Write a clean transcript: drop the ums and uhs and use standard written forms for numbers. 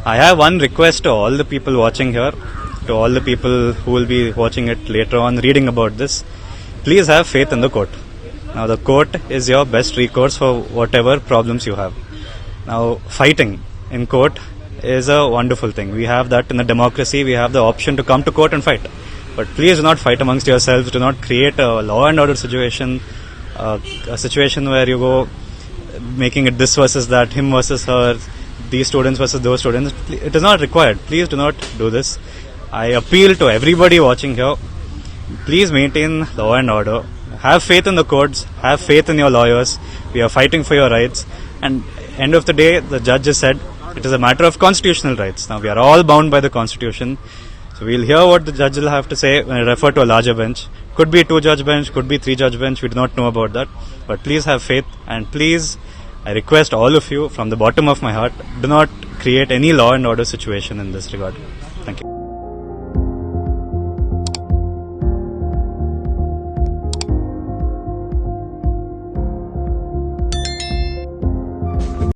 I have one request to all the people watching here, to all the people who will be watching it later on, reading about this. Please have faith in the court. Now, the court is your best recourse for whatever problems you have. Now, fighting in court is a wonderful thing. We have that in a democracy. We have the option to come to court and fight. But please do not fight amongst yourselves. Do not create a law and order situation, a situation where you go making it this versus that, him versus her, these students versus those students. It is not required. Please do not do this. I appeal to everybody watching here. Please maintain law and order. Have faith in the courts. Have faith in your lawyers. We are fighting for your rights. And end of the day, the judge has said it is a matter of constitutional rights. Now, we are all bound by the constitution. So we'll hear what the judge will have to say when I refer to a larger bench. Could be a 2-judge bench, could be 3-judge bench. We do not know about that. But please have faith, and please, I request all of you from the bottom of my heart, do not create any law and order situation in this regard. Thank you.